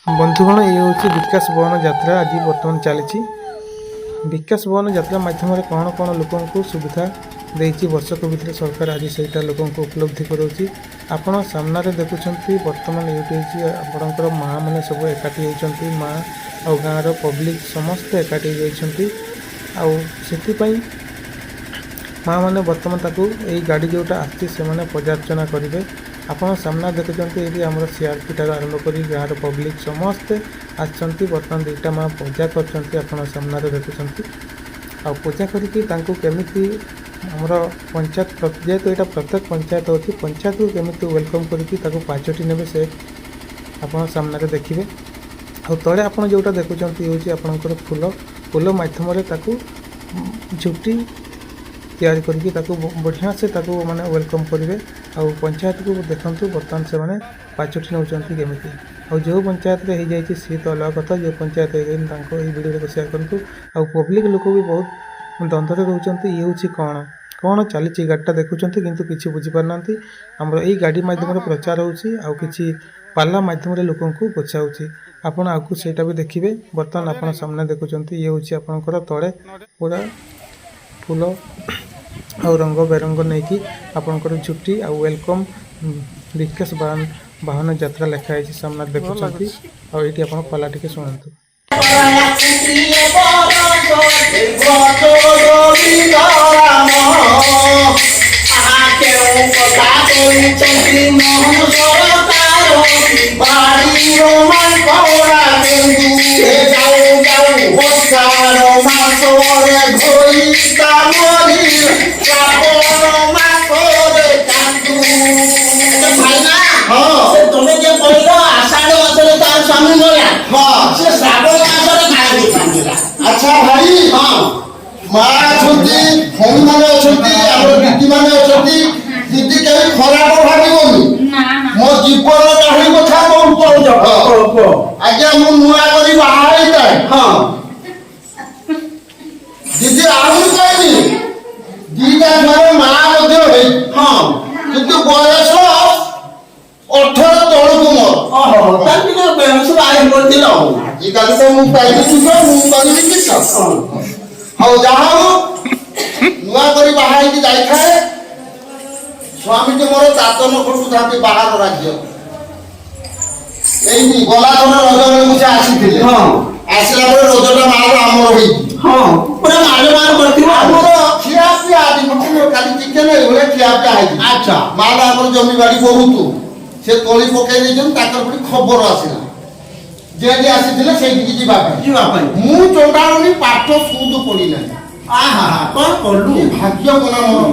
बंधुगण ये हूँ विकास भवन यात्रा आज बर्तमान चली विकास भवन यात्रा मध्यम कौन कौन लोक सुविधा देती वर्षक भितर सरकार आज से लोक उपलब्धि कराऊँगी आपण सामने देखुं बर्तमान ये आपंकर माँ मैंने सब एकाठी होती माँ आ गाँव पब्लिक समस्ते एकाठी होती आई माँ मैंने बर्तमान यही गाड़ी जोटा आसी से पर्यालोचना करेंगे आपण सामना देखुं ये आम सीआरपी ठार आरंभ कर गाँव पब्लिक समस्ते आसती बर्तमान दुईटा माँ पूजा कर सामना देखुं आ पूजा करमी आमर पंचायत जेहेतु यहाँ प्रत्येक पंचायत अच्छी पंचायत को केमी वेलकम करके पाँचटी ने से आप सामने देखिए आ तले आप जोटा देखुं ये आपंकर फूल फूल मध्यम झुटी तैयारी करके बढ़िया से माने वेलकम करेंगे आउ पंचायत को देखूँ बर्तमान से मैंने पाँचटी नौ केमी और जो पंचायत में हो जाए सी तो अलग कथा जो पंचायत ये वीडियो को शेयर करूँ आ पब्लिक लोक भी बहुत द्वंद्व रोचे ये हूँ कौन कौन चली गाड़ीटा देखुं किंतु किसी बुझीपारना आमर यही गाड़ी मध्यम प्रचार होची पाला मध्यम लोक बचाऊँगी आपड़ आगे से भी देखिए बर्तमान आप सामने देखुं ये हूँ आपंकर तले पूरा फूल और रंग बेरंग नहीं कि आपंकर झुटी आ वेलकम विकास वाहन यात्रा लिखाई सामने देखुं और ये आप पाला टी शुणु अच्छा भाई हाँ माँ अच्छी भौणी मैंने दीदी मैंने दीदी कहीं खराब भावी मो जीवन कहानी कथा कौन आज्ञा मु नुआ करी बाहर जाए हाँ दीदी आहुरी कहनी दीटा घर माँ हाँ किंतु बयस 18 तलू मोर आजिकल तो हाँ जहाँ नुआ कर बाहर जाए स्वामी जी मोर दातन खटू था बाहर राज्य यही गला रज बेलू से आसी आसला रजटा मार आमर खिया पिया खाली चिकेन खिया पिया अच्छा माल आम जमी बाड़ी बहुत से तली पकई खबर आसला जेठी आसी से मु चंडाणी पाठ सुद पड़ा कौन कलु भाग्य बना मोर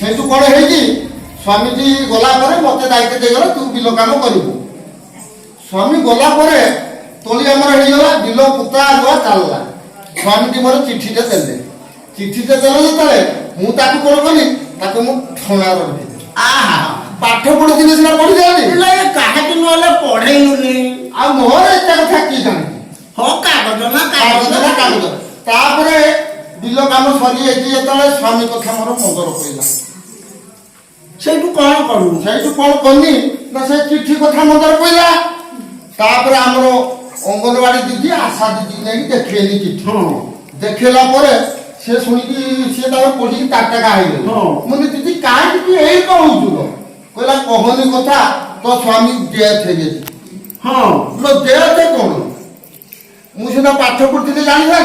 से कौन है स्वामीजी गला मत दायित्व देगला तू बिल कम कर स्वामी गला तली आमर बिल पुता रुआ चलला स्वामीजी मोर चिठीटे देले चिठीटे देले जो कौन कली ठणा रखी पाठ पढ़ी सीना पढ़ी जाए कहाकी ना पढ़ेलुनी आ मोर एत कथा कि जानती हाँ कागज ना कागज तापरे बिल काम सरी जाइए स्वामी कथा मोर मंदर पड़ा से कौन करू से कौन करनी ना से चिठी कथा मंदर पड़ा तापरे आमर अंगनवाड़ी दीदी आशा दीदी नहीं देखिए चिठी देखला से शुणी सी पढ़ी टाटा मुझे दीदी कहीं कहूँ कहला कहनी कथा तो स्वामी डेथ है हाँ लो डेथ कौन मुझे पाठ पढ़ी जानी ना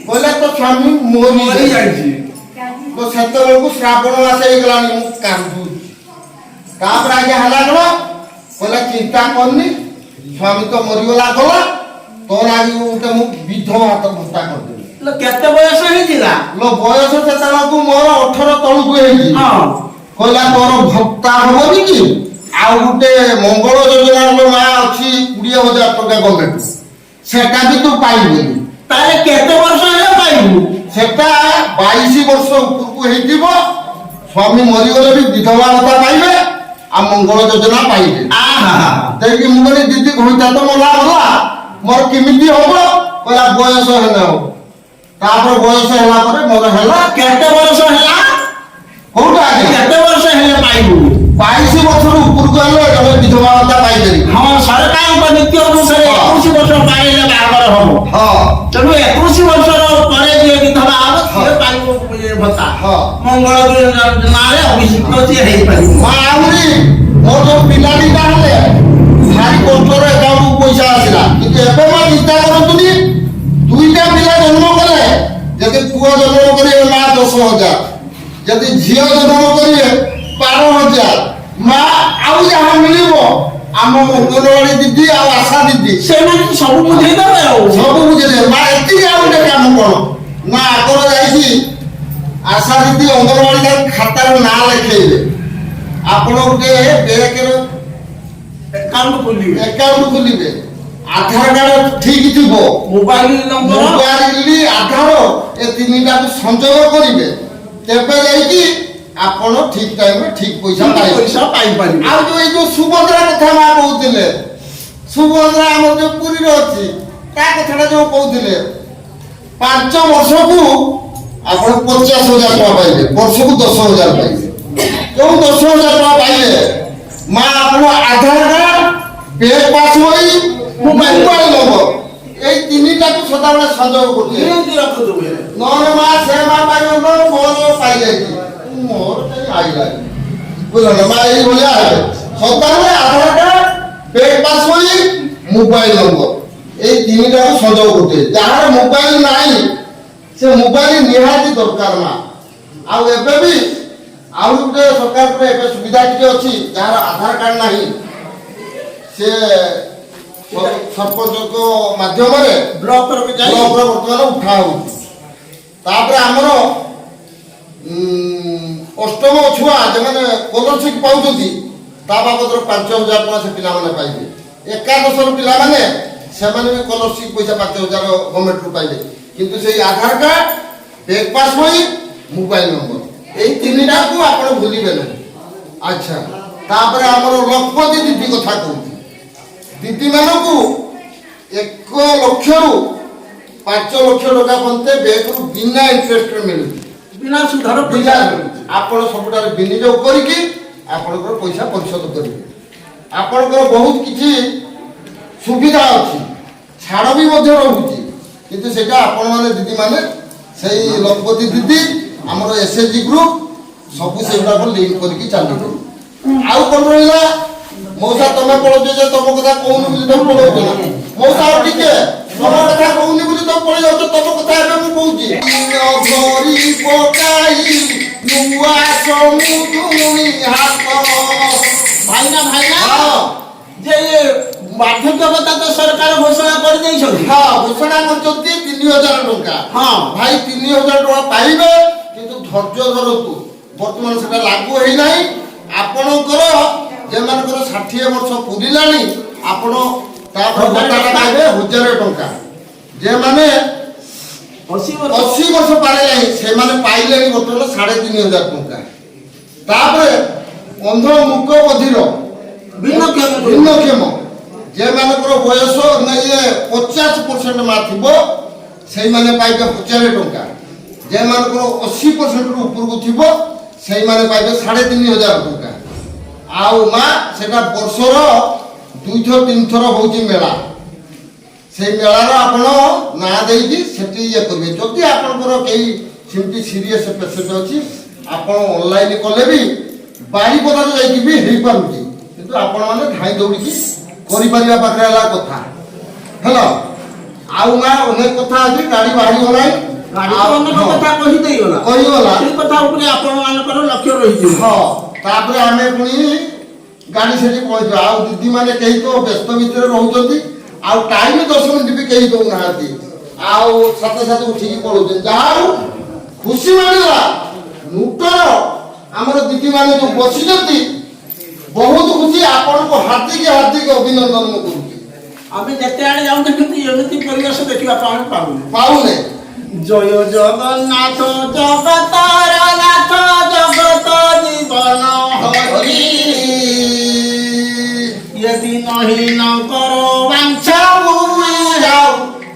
कहला तो स्वामी मरी जाइए तो से श्रावण मास हो कांदुची आगे हला कौन कहला चिंता करनी स्वामी तो मरीगला गला तोर आगे गोटे विधवा हाथ भत्ता करदेली केते बयस होइतिला लो बयस सेतलकु मोर 18 तळकु हेई हां कहला तोर भत्ता होबनी कि आ गोटे मंगल योजना लो मा अछि 20000 टका गवर्नमेंट सेटा भी तू पाइबे ताले केते वर्ष हे पाइबू सेटा 22 वर्ष ऊपर को हेतिबो स्वामी मरी गले भी विधवा भत्ता पाइबे आ मंगल योजना पाइबे आहा देखि मुगनी दीदी कहिता तो मला होला मोर किमिति होबो कहला बयस हेले हो तापर बयस होला परे मोर होला केते वर्ष होला कोटा केते वर्ष हेले पाइबू 22 वर्ष ऊपर को हेले विधवा भत्ता पाइबे हां सरकार ନୀତି ଅନୁସାରେ 21 ବର୍ଷ ପାଇଲେ ବାହାଘର ହବ। ହଁ ତେଣୁ 21 ବର୍ଷର ପରେ ଯିଏ ବିଧବା ହବ ସିଏ ପାଇବ ଭତ୍ତା। ହଁ। ମଙ୍ଗଳ ନାଁରେ ଅଭିଷିକ୍ତ ସିଏ ହେଇପାରିବ। ମା ଆହୁରି ମୋର ଯୋଉ ପିଲା ଦିଟା ହେଲେ ଭାରି କଷ୍ଟରେ ଏକାଉଣ୍ଟକୁ ପଇସା ଆସିଲା, କିନ୍ତୁ ଏବେ ମା ଚିନ୍ତା କରନ୍ତୁନି, 2ଟା ପିଲା ଜନ୍ମ କଲେ ଯଦି ପୁଅ ଜନ୍ମ କରିବେ ମା 10,000, ଯଦି ଝିଅ ଜନ୍ମ କରିବେ 12,000, ମା ଆଉ ଯାହା ମିଳିବ ଆମ ଅଙ୍ଗନବାଡି ଦିଦି ଆଉ ଆଶା ଦିଦି ସେମାନେ ସବୁ ବୁଝେଇଦେବେ ଆଉ। ସବୁ ବୁଝିଲେ। ମା ଏତିକି ଆଉ ଗୋଟେ କାମ କଣ ନା ଆଗର ଯାଇଛି ଆଶା ଦିଦି ଅଙ୍ଗନବାଡି ଖାତାର ନାଁ ଲେଖେଇବେ, ଆପଣ ଗୋଟେ ବ୍ୟାଙ୍କର ଆକାଉଣ୍ଟ ଖୋଲିବେ, ଆକାଉଣ୍ଟ ଖୋଲିବେ, ଆଧାର କାର୍ଡ ଠିକ ଥିବ, ମୋବାଇଲ ନମ୍ବର ମୋବାଇଲ ଆଧାର ଏ ତିନିଟାକୁ ସଂଯୋଗ କରିବେ, ତେବେ ଯାଇକି ଆପଣ ଠିକ ଟାଇମରେ ଠିକ ପଇସା ପାଇବେ। ପଇସା ପାଇପାରିବେ। ଆଉ ଯୋଉ ଏଇ ଯୋଉ ସୁଭଦ୍ରା କଥା ମା କହୁଥିଲେ, ସୁଭଦ୍ରା ଆମର ଯୋଉ ପୁରୀରେ ଅଛି ତା କଥାଟା ଯୋଉ କହୁଥିଲେ 5 ବର୍ଷକୁ ଆପଣ 50,000 ଟଙ୍କା ପାଇବେ, ବର୍ଷକୁ 10,000 ପାଇବେ। ଯୋଉ 10,000 ଟଙ୍କା ପାଇଲେ ମା ଆପଣ ଆଧାର କାର୍ଡ, ବ୍ୟାଙ୍କ ପାସବଇ, ମୋବାଇଲ ନମ୍ବର ଏଇ ତିନିଟାକୁ ସଦାବେଳେ ସଂଯୋଗ କରୁଥିଲେ। ନିହାତି ରଖୁଥିବେ। ନହେଲେ ମା ସେ ମା ପାଇବ ମୋର ପାଇଯାଇଛି ମୋର କାହିଁ ଆଇଲାନି, ବୁଝିଲ ନା ମା ଏଇଭଳିଆ ହେବେ। ସଦାବେଳେ ଆଧାର କାର୍ଡ, ବ୍ୟାଙ୍କ ପାସବଇ, ମୋବାଇଲ ନମ୍ବର ଏଇ ତିନିଟାକୁ ସଂଯୋଗ କରୁଥିଲେ। ଯାହାର ମୋବାଇଲ ନାହିଁ ସେ ମୋବାଇଲ ନିହାତି ଦରକାର ମା। ଆଉ ଏବେ ବି ଆଉ ଗୋଟେ ସରକାରଙ୍କର ଏବେ ସୁବିଧା ଟିକେ ଅଛି, ଯାହାର ଆଧାର କାର୍ଡ ନାହିଁ ସେ ସରପଞ୍ଚଙ୍କ ମାଧ୍ୟମରେ ବ୍ଲକରେ ଯାଇ ବ୍ଲକରେ ବର୍ତ୍ତମାନ ଉଠା ହଉଛି। ତାପରେ ଆମର ଅଷ୍ଟମ ଛୁଆ ଯେଉଁମାନେ ସ୍କଲାରସିପ୍ ପାଉଛନ୍ତି ତା ବାବଦରେ 5,000 ଟଙ୍କା ସେ ପିଲାମାନେ ପାଇବେ। ଏକାଦଶର ପିଲାମାନେ ସେମାନେ ବି ସ୍କଲାରସିପ୍ ପଇସା 5,000 ଗଭର୍ଣ୍ଣମେଣ୍ଟରୁ ପାଇବେ। କିନ୍ତୁ ସେଇ ଆଧାର କାର୍ଡ, ବ୍ୟାଙ୍କ ପାସବଇ, ମୋବାଇଲ ନମ୍ବର ଏଇ ତିନିଟାକୁ ଆପଣ ଭୁଲିବେ ନାହିଁ। ଆଚ୍ଛା, ତାପରେ ଆମର ଲକ୍ଷପତି ଦିଦି କଥା କହୁଛି, ଦିଦିମାନଙ୍କୁ 1 ଲକ୍ଷରୁ 5 ଲକ୍ଷ ଟଙ୍କା ପର୍ଯ୍ୟନ୍ତ ବ୍ୟାଙ୍କରୁ ବିନା ଇଣ୍ଟରେଷ୍ଟରେ ମିଳୁଛି। ବିନା ସୁଧର ପଇସା ପଇସା ମିଳୁଛି। ଆପଣ ସବୁଠାରେ ବିନିଯୋଗ କରିକି ଆପଣଙ୍କର ପଇସା ପରିଶୋଧ କରିବେ। ଆପଣଙ୍କର ବହୁତ କିଛି ସୁବିଧା ଅଛି, ଛାଡ଼ ବି ମଧ୍ୟ ରହୁଛି, କିନ୍ତୁ ସେଇଟା ଆପଣମାନେ ଦିଦିମାନେ ସେଇ ଲକ୍ଷପତି ଦିଦି ଆମର SHG ଗ୍ରୁପ ସବୁ ସେଗୁଡ଼ାକ ଲିଙ୍କ କରିକି ଚାଲିବେ। ଆଉ କ'ଣ ରହିଲା ମଉସା, ତମେ ପଳଉଛ ଯେ ତମ କଥା କହୁନି ବୋଲି ତମେ ପଳଉଛ ନା ମଉସା, ଆଉ ଟିକେ ତମ କଥା କହୁନି ବୋଲି ତମେ ପଳେଇ ଯାଉଛ, ତମ କଥା ଏବେ ମୁଁ କହୁଛି। ଧରି ପକାଇ ନୂଆ ସମୁଦୁଣି ହାତ। ଭାଇନା ହଁ ଯେ ବାର୍ଦ୍ଧକ୍ୟ ଭତ୍ତା ତ ସରକାର ଘୋଷଣା କରିଦେଇଛନ୍ତି। ହଁ, ଘୋଷଣା କରିଛନ୍ତି 3,000 ଟଙ୍କା। ହଁ ଭାଇ 3,000 ଟଙ୍କା ପାଇବେ, କିନ୍ତୁ ଧୈର୍ଯ୍ୟ ଧରନ୍ତୁ, ବର୍ତ୍ତମାନ ସେଟା ଲାଗୁ ହେଇନାହିଁ। ଆପଣଙ୍କର ଯେମାନଙ୍କର 60 ବର୍ଷ ପୁରିଲାଣି ଆପଣ ତାପରେ ଭତ୍ତାଟା ପାଇବେ 1,000 ଟଙ୍କା। ଯେମାନେ 80 ବର୍ଷ ପାରେନାହିଁ ସେମାନେ ପାଇଲେଣି ବର୍ତ୍ତମାନ 3,500 ଟଙ୍କା। ତାପରେ ଅନ୍ଧ ମୁକ ବଧିର ଭିନ୍ନକ୍ଷମ ଯେମାନଙ୍କର ବୟସ 50% ମା ଥିବ ସେଇମାନେ ପାଇବେ 1,000 ଟଙ୍କା। ଯେମାନଙ୍କର 80%ରୁ ଉପରକୁ ଥିବ ସେଇମାନେ ପାଇବେ 3,500 ଟଙ୍କା। ଆଉ ମା ସେଟା ବର୍ଷର 2-3 ଥର ହଉଛି ମେଳା। ସେଇ ମେଳାର ଆପଣ ନାଁ ଦେଇକି ସେଠି ଇଏ କରିବେ। ଯଦି ଆପଣଙ୍କର କେହି ସେମିତି ସିରିୟସ୍ ପେସେଣ୍ଟ ଅଛି ଆପଣ ଅନଲାଇନ୍ କଲେ ବି ବାରିପଦାରୁ ଯାଇକି ବି ହେଇପାରୁଛି, କିନ୍ତୁ ଆପଣମାନେ ଧାଇଁ ଦୌଡ଼ିକି କରିପାରିବା ପାଖରେ ହେଲା କଥା ହେଲା। ଆଉ ମା ଅନେକ କଥା ଅଛି, ଗାଡ଼ି ବାହାରିଗଲାଣି, କଥା କହିଦେଇଗଲା କହିଗଲା ସେଇ କଥା ଉପରେ ଆପଣ ମାନଙ୍କର ଲକ୍ଷ୍ୟ ରହିଛି। ହଁ, ତାପରେ ଆମେ ପୁଣି ଗାଡ଼ି ସେଠି ପହଞ୍ଚିବା। ଆଉ ଦିଦିମାନେ କେହି ତ ବ୍ୟସ୍ତ ଭିତରେ ରହୁଛନ୍ତି, ଆଉ ଟାଇମ୍ 10 ମିନିଟ୍ ବି କେହି ଦଉନାହାନ୍ତି, ଆଉ ସାথে ସାথେ ଉଠିକି ପଳଉଛନ୍ତି। ଯାହା ହଉ ଖୁସି ମାନିଲା ନୂତନ ଆମର ଦିଦିମାନେ ଯୋଉ ବସିଛନ୍ତି ବହୁତ ଖୁସି। ଆପଣଙ୍କୁ ହାର୍ଦ୍ଦିକ ଅଭିନନ୍ଦନ ମୁଁ କରୁଛି। ଆମେ ଯେତେ ଆଡେ ଯାଉଛେ କିନ୍ତୁ ଏମିତି ପରିବେଶ ଦେଖିବାକୁ ଆମେ ପାଉନେ। ଜୟ ଜଗନ୍ନାଥ ଜଗତର ନାଥ ଜଗତ ଜୀବନ ହରି ଦିନହୀନଙ୍କର ବାଞ୍ଛା ଯାଉ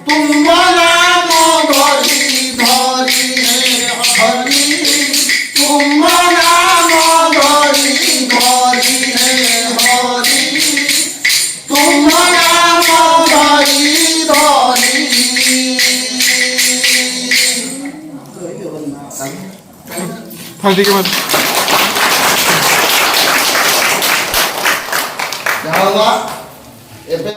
ତୁମ ନାମ ଧରି ଧରି ହରି ତୁମ ନାମ ଧରି ଧରି ହରି ତୁମ ନାମ ହଳଦୀ କେବେ ଯାହା ହବା ଏବେ